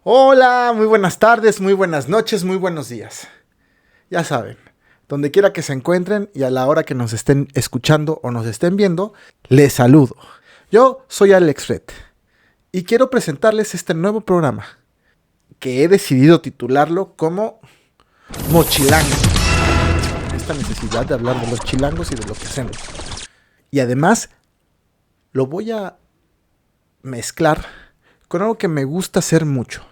Hola, muy buenas tardes, muy buenas noches, muy buenos días. Ya saben, donde quiera que se encuentren y a la hora que nos estén escuchando o nos estén viendo, les saludo. Yo soy Alex Red y quiero presentarles este nuevo programa que he decidido titularlo como Mochilango. Esta necesidad de hablar de los chilangos y de lo que hacemos. Y además lo voy a mezclar con algo que me gusta hacer mucho,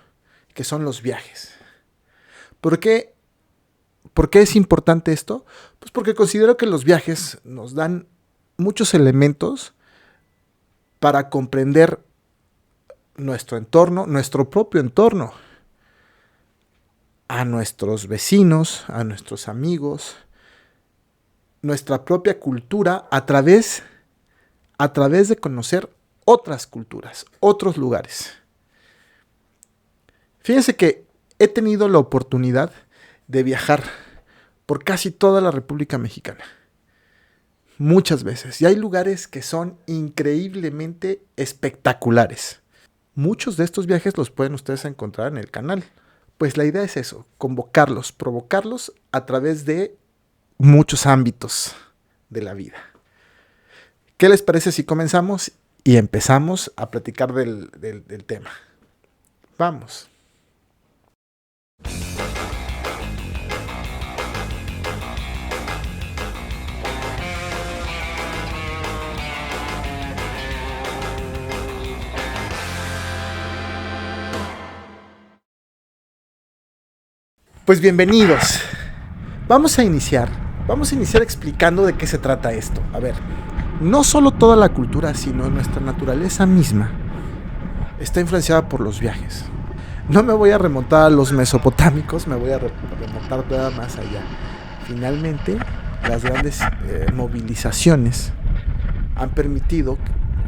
que son los viajes. ¿Por qué es importante esto? Pues porque considero que los viajes nos dan muchos elementos para comprender nuestro entorno, nuestro propio entorno, a nuestros vecinos, a nuestros amigos, nuestra propia cultura a través de conocer otras culturas, otros lugares. Fíjense que he tenido la oportunidad de viajar por casi toda la República Mexicana. Muchas veces. Y hay lugares que son increíblemente espectaculares. Muchos de estos viajes los pueden ustedes encontrar en el canal. Pues la idea es eso, convocarlos, provocarlos a través de muchos ámbitos de la vida. ¿Qué les parece si comenzamos y empezamos a platicar del tema? Vamos. Pues bienvenidos. Vamos a iniciar explicando de qué se trata esto. A ver, no solo toda la cultura, sino nuestra naturaleza misma está influenciada por los viajes. No me voy a remontar a los mesopotámicos, me voy a remontar todavía más allá. Finalmente, las grandes movilizaciones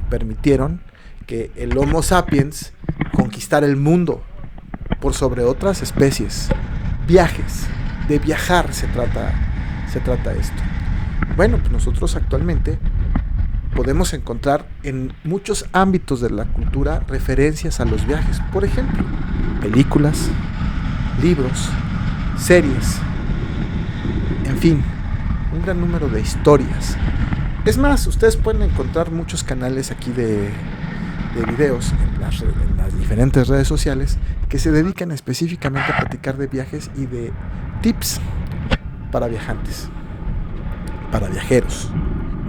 permitieron que el Homo sapiens conquistara el mundo por sobre otras especies. Viajes, de viajar se trata esto. Bueno, pues nosotros actualmente podemos encontrar en muchos ámbitos de la cultura referencias a los viajes. Por ejemplo, películas, libros, series, en fin, un gran número de historias. Es más, ustedes pueden encontrar muchos canales aquí de videos en las diferentes redes sociales que se dedican específicamente a platicar de viajes y de tips para viajantes, para viajeros.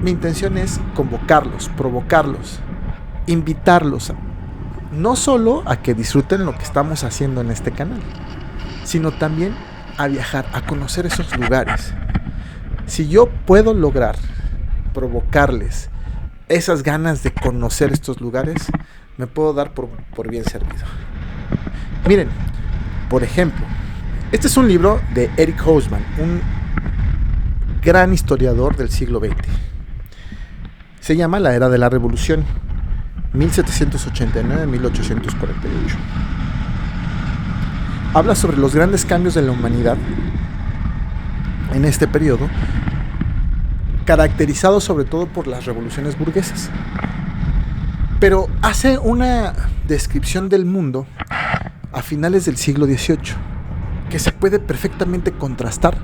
Mi intención es convocarlos, provocarlos, invitarlos no solo a que disfruten lo que estamos haciendo en este canal, sino también a viajar, a conocer esos lugares. Si yo puedo lograr provocarles esas ganas de conocer estos lugares, me puedo dar por bien servido. Miren, por ejemplo, este es un libro de Eric Hobsbawm, un gran historiador del siglo XX. Se llama La Era de la Revolución, 1789-1848. Habla sobre los grandes cambios de la humanidad en este periodo, caracterizado sobre todo por las revoluciones burguesas. Pero hace una descripción del mundo a finales del siglo XVIII que se puede perfectamente contrastar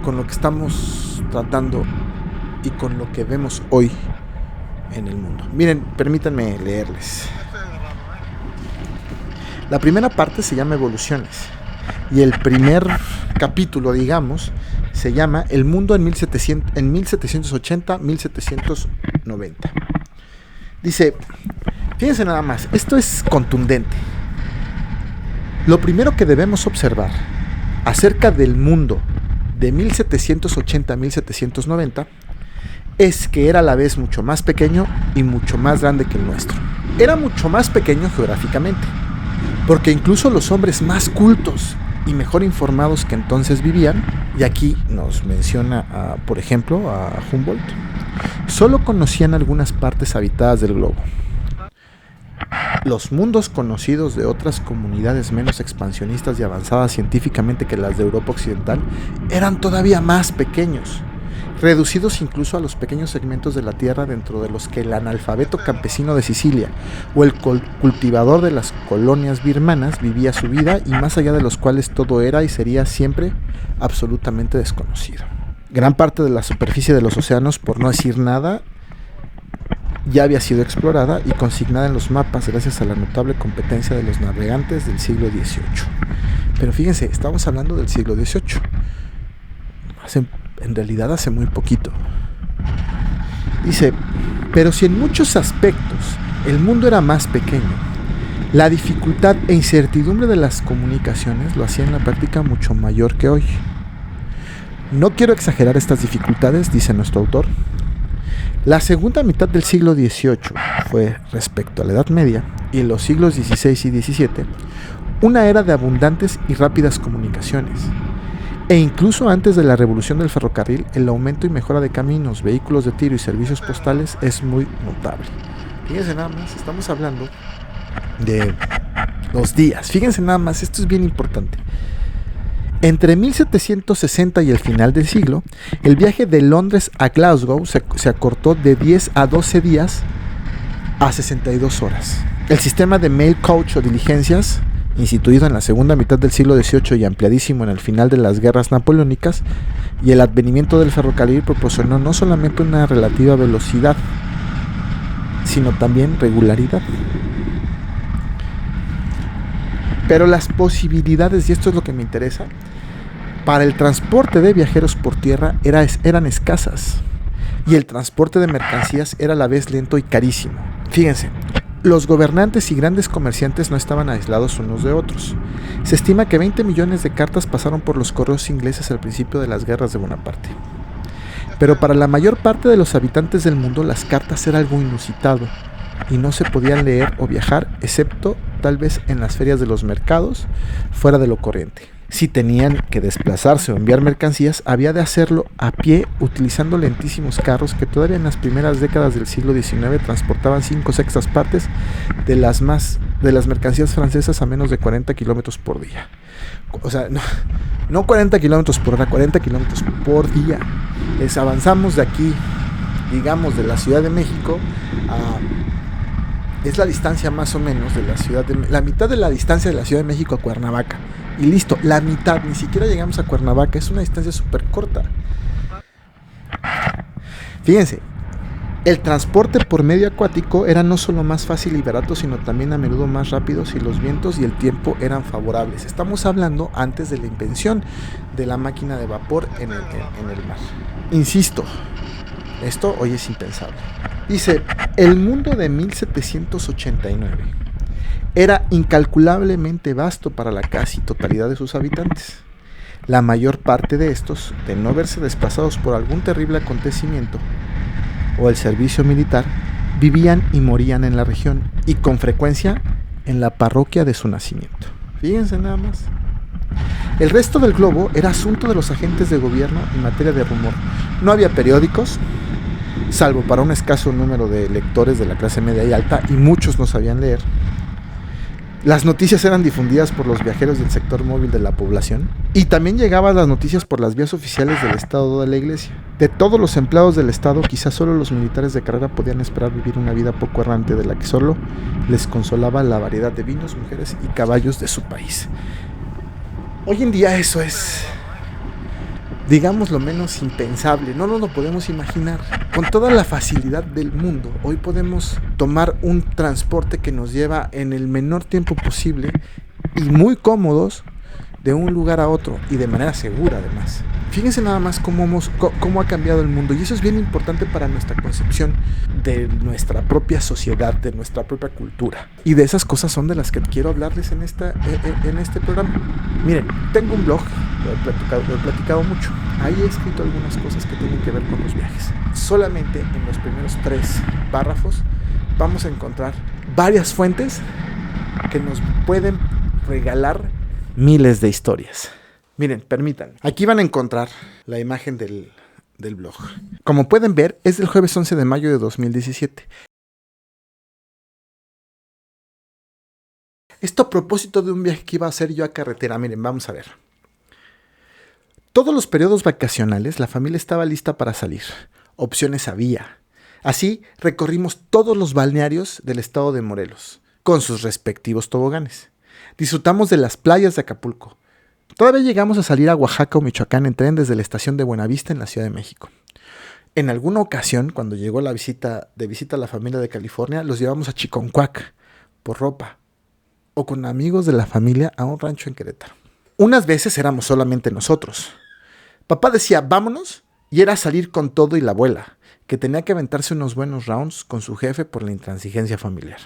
con lo que estamos tratando y con lo que vemos hoy en el mundo. Miren, permítanme leerles. La primera parte se llama Evoluciones y el primer capítulo, digamos, se llama El mundo en 1780-1790. Dice, fíjense nada más, esto es contundente. Lo primero que debemos observar acerca del mundo de 1780 a 1790 es que era a la vez mucho más pequeño y mucho más grande que el nuestro. Era mucho más pequeño geográficamente, porque incluso los hombres más cultos y mejor informados que entonces vivían, y aquí nos menciona, por ejemplo, a Humboldt, solo conocían algunas partes habitadas del globo. Los mundos conocidos de otras comunidades menos expansionistas y avanzadas científicamente que las de Europa Occidental eran todavía más pequeños. reducidos incluso a los pequeños segmentos de la tierra dentro de los que el analfabeto campesino de Sicilia o el cultivador de las colonias birmanas vivía su vida, y más allá de los cuales todo era y sería siempre absolutamente desconocido. Gran parte de la superficie de los océanos, por no decir nada, ya había sido explorada y consignada en los mapas gracias a la notable competencia de los navegantes del siglo XVIII. Pero fíjense, estamos hablando del siglo XVIII. En realidad hace muy poquito. Dice, pero si en muchos aspectos el mundo era más pequeño, la dificultad e incertidumbre de las comunicaciones lo hacía en la práctica mucho mayor que hoy. No quiero exagerar estas dificultades, dice nuestro autor. La segunda mitad del siglo XVIII fue, respecto a la Edad Media y en los siglos XVI y XVII, una era de abundantes y rápidas comunicaciones. E incluso antes de la revolución del ferrocarril, el aumento y mejora de caminos, vehículos de tiro y servicios postales es muy notable. Fíjense nada más, estamos hablando de los días. Fíjense nada más, esto es bien importante. Entre 1760 y el final del siglo, el viaje de Londres a Glasgow se acortó de 10 a 12 días a 62 horas. El sistema de mail coach o diligencias, instituido en la segunda mitad del siglo XVIII y ampliadísimo en el final de las guerras napoleónicas, y el advenimiento del ferrocarril proporcionó no solamente una relativa velocidad, sino también regularidad. Pero las posibilidades, y esto es lo que me interesa, para el transporte de viajeros por tierra eran escasas, y el transporte de mercancías era a la vez lento y carísimo. Fíjense, los gobernantes y grandes comerciantes no estaban aislados unos de otros. Se estima que 20 millones de cartas pasaron por los correos ingleses al principio de las guerras de Bonaparte. Pero para la mayor parte de los habitantes del mundo, las cartas eran algo inusitado y no se podían leer o viajar, excepto tal vez en las ferias de los mercados, fuera de lo corriente. Si tenían que desplazarse o enviar mercancías, había de hacerlo a pie utilizando lentísimos carros que todavía en las primeras décadas del siglo XIX transportaban 5/6 partes de las mercancías francesas a menos de 40 kilómetros por día. O sea, no 40 kilómetros por hora, 40 kilómetros por día. Les avanzamos de aquí, digamos, de la Ciudad de México a... Es la distancia más o menos de la mitad de la distancia de la Ciudad de México a Cuernavaca. Y listo, la mitad, ni siquiera llegamos a Cuernavaca, es una distancia súper corta. Fíjense, el transporte por medio acuático era no solo más fácil y barato, sino también a menudo más rápido si los vientos y el tiempo eran favorables. Estamos hablando antes de la invención de la máquina de vapor en el mar. Insisto, esto hoy es impensable. Dice, el mundo de 1789 era incalculablemente vasto para la casi totalidad de sus habitantes. La mayor parte de estos, de no verse desplazados por algún terrible acontecimiento o el servicio militar, vivían y morían en la región y con frecuencia en la parroquia de su nacimiento. Fíjense nada más. El resto del globo era asunto de los agentes de gobierno en materia de rumor. No había periódicos, salvo para un escaso número de lectores de la clase media y alta, y muchos no sabían leer. Las noticias eran difundidas por los viajeros del sector móvil de la población, y también llegaban las noticias por las vías oficiales del Estado o de la Iglesia. De todos los empleados del Estado, quizás solo los militares de carrera podían esperar vivir una vida poco errante, de la que solo les consolaba la variedad de vinos, mujeres y caballos de su país. Hoy en día eso es, digamos, lo menos impensable. No nos lo podemos imaginar. Con toda la facilidad del mundo, hoy podemos tomar un transporte que nos lleva en el menor tiempo posible y muy cómodos de un lugar a otro, y de manera segura además. Fíjense nada más cómo ha cambiado el mundo, y eso es bien importante para nuestra concepción de nuestra propia sociedad, de nuestra propia cultura. Y de esas cosas son de las que quiero hablarles en este programa. Miren, tengo un blog, lo he platicado mucho. Ahí he escrito algunas cosas que tienen que ver con los viajes. Solamente en los primeros 3 párrafos vamos a encontrar varias fuentes que nos pueden regalar miles de historias. Miren, permítanme. Aquí van a encontrar la imagen del blog. Como pueden ver, es del jueves 11 de mayo de 2017. Esto a propósito de un viaje que iba a hacer yo a carretera. Miren, vamos a ver. Todos los periodos vacacionales la familia estaba lista para salir. Opciones había. Así recorrimos todos los balnearios del estado de Morelos, con sus respectivos toboganes. Disfrutamos de las playas de Acapulco. Todavía llegamos a salir a Oaxaca o Michoacán en tren desde la estación de Buenavista en la Ciudad de México. En alguna ocasión, cuando llegó de visita a la familia de California, los llevamos a Chiconcuac por ropa, o con amigos de la familia a un rancho en Querétaro. Unas veces éramos solamente nosotros. Papá decía, vámonos, y era salir con todo y la abuela, que tenía que aventarse unos buenos rounds con su jefe por la intransigencia familiar.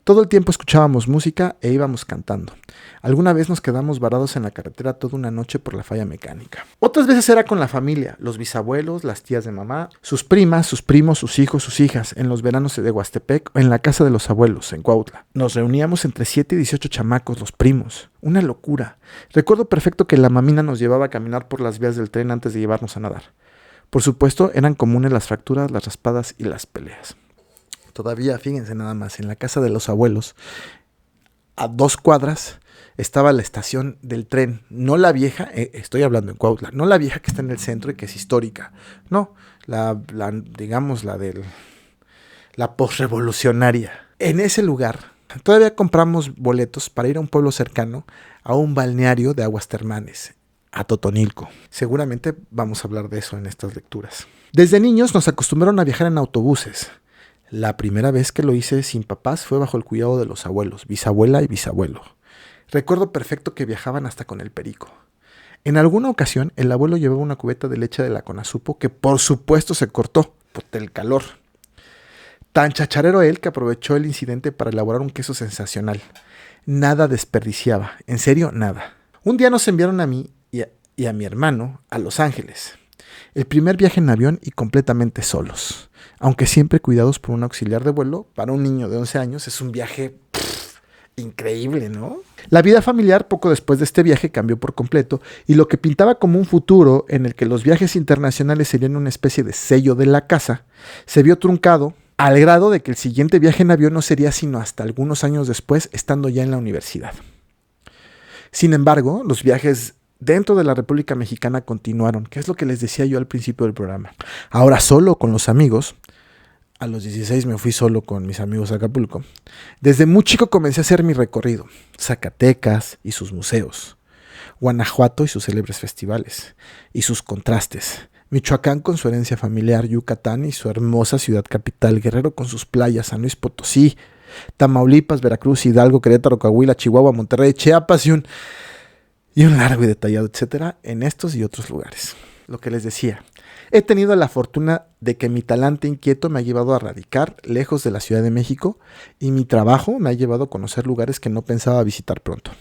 Todo el tiempo escuchábamos música e íbamos cantando. Alguna vez nos quedamos varados en la carretera toda una noche por la falla mecánica. Otras veces era con la familia, los bisabuelos, las tías de mamá, sus primas, sus primos, sus hijos, sus hijas, en los veranos de Huastepec o en la casa de los abuelos, en Cuautla. Nos reuníamos entre 7 y 18 chamacos, los primos. Una locura. Recuerdo perfecto que la mamina nos llevaba a caminar por las vías del tren antes de llevarnos a nadar. Por supuesto, eran comunes las fracturas, las raspadas y las peleas. Todavía, fíjense nada más, en la casa de los abuelos, a 2 cuadras, estaba la estación del tren. No la vieja, estoy hablando en Cuautla, no la vieja que está en el centro y que es histórica. No, la posrevolucionaria. En ese lugar, todavía compramos boletos para ir a un pueblo cercano, a un balneario de aguas termales, a Totonilco. Seguramente vamos a hablar de eso en estas lecturas. Desde niños nos acostumbraron a viajar en autobuses. La primera vez que lo hice sin papás fue bajo el cuidado de los abuelos, bisabuela y bisabuelo. Recuerdo perfecto que viajaban hasta con el perico. En alguna ocasión, el abuelo llevaba una cubeta de leche de la Conasupo que por supuesto se cortó por el calor. Tan chacharero él que aprovechó el incidente para elaborar un queso sensacional. Nada desperdiciaba, en serio, nada. Un día nos enviaron a mí y a mi hermano a Los Ángeles. El primer viaje en avión y completamente solos. Aunque siempre cuidados por un auxiliar de vuelo, para un niño de 11 años es un viaje increíble, ¿no? La vida familiar poco después de este viaje cambió por completo y lo que pintaba como un futuro en el que los viajes internacionales serían una especie de sello de la casa, se vio truncado al grado de que el siguiente viaje en avión no sería sino hasta algunos años después, estando ya en la universidad. Sin embargo, los viajes dentro de la República Mexicana continuaron, que es lo que les decía yo al principio del programa. Ahora solo con los amigos. A los 16 me fui solo con mis amigos a Acapulco. Desde muy chico comencé a hacer mi recorrido. Zacatecas y sus museos. Guanajuato y sus célebres festivales. Y sus contrastes. Michoacán con su herencia familiar. Yucatán y su hermosa ciudad capital. Guerrero con sus playas. San Luis Potosí. Tamaulipas, Veracruz, Hidalgo, Querétaro, Coahuila, Chihuahua, Monterrey, Chiapas y un largo y detallado, etcétera, en estos y otros lugares. Lo que les decía, he tenido la fortuna de que mi talante inquieto me ha llevado a radicar lejos de la Ciudad de México y mi trabajo me ha llevado a conocer lugares que no pensaba visitar pronto.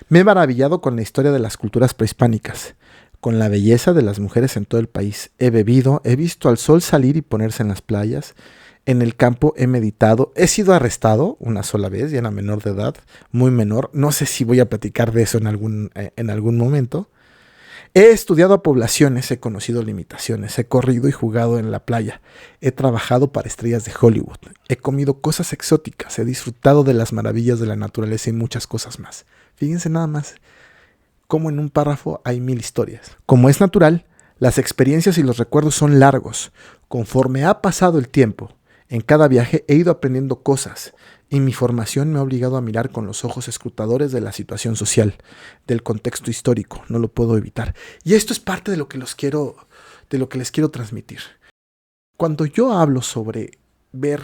Me he maravillado con la historia de las culturas prehispánicas, con la belleza de las mujeres en todo el país. He bebido, he visto al sol salir y ponerse en las playas. En el campo he meditado, he sido arrestado una sola vez, ya era menor de edad, muy menor. No sé si voy a platicar de eso en algún momento. He estudiado a poblaciones, he conocido limitaciones, he corrido y jugado en la playa, he trabajado para estrellas de Hollywood, he comido cosas exóticas, he disfrutado de las maravillas de la naturaleza y muchas cosas más. Fíjense nada más cómo en un párrafo hay 1000 historias. Como es natural, las experiencias y los recuerdos son largos. Conforme ha pasado el tiempo, en cada viaje he ido aprendiendo cosas y mi formación me ha obligado a mirar con los ojos escrutadores de la situación social, del contexto histórico, no lo puedo evitar. Y esto es parte de lo que les quiero transmitir. Cuando yo hablo sobre ver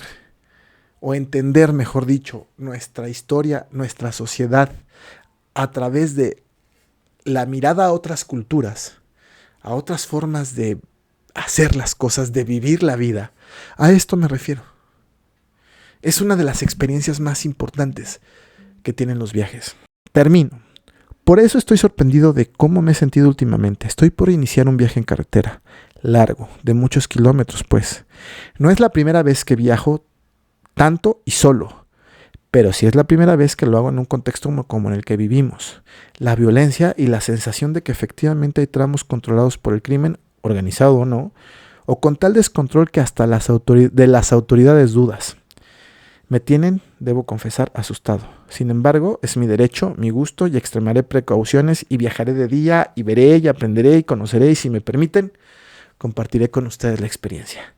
o entender, mejor dicho, nuestra historia, nuestra sociedad a través de la mirada a otras culturas, a otras formas de hacer las cosas, de vivir la vida, a esto me refiero. Es una de las experiencias más importantes que tienen los viajes. Termino. Por eso estoy sorprendido de cómo me he sentido últimamente. Estoy por iniciar un viaje en carretera, largo, de muchos kilómetros, pues. No es la primera vez que viajo tanto y solo, pero sí es la primera vez que lo hago en un contexto como en el que vivimos. La violencia y la sensación de que efectivamente hay tramos controlados por el crimen, organizado o no, o con tal descontrol que hasta de las autoridades dudas. Me tienen, debo confesar, asustado. Sin embargo, es mi derecho, mi gusto y extremaré precauciones y viajaré de día y veré y aprenderé y conoceré y si me permiten, compartiré con ustedes la experiencia.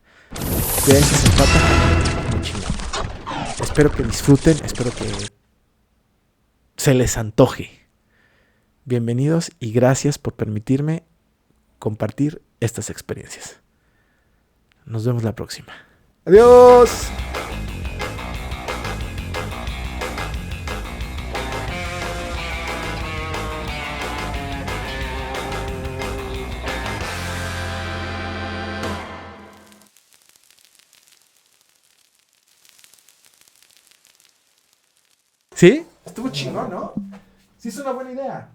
De eso se trata. Muy chingón. Espero que disfruten, espero que se les antoje. Bienvenidos y gracias por permitirme compartir estas experiencias. Nos vemos la próxima. ¡Adiós! ¿Sí? Estuvo chingón, ¿no? Sí, es una buena idea.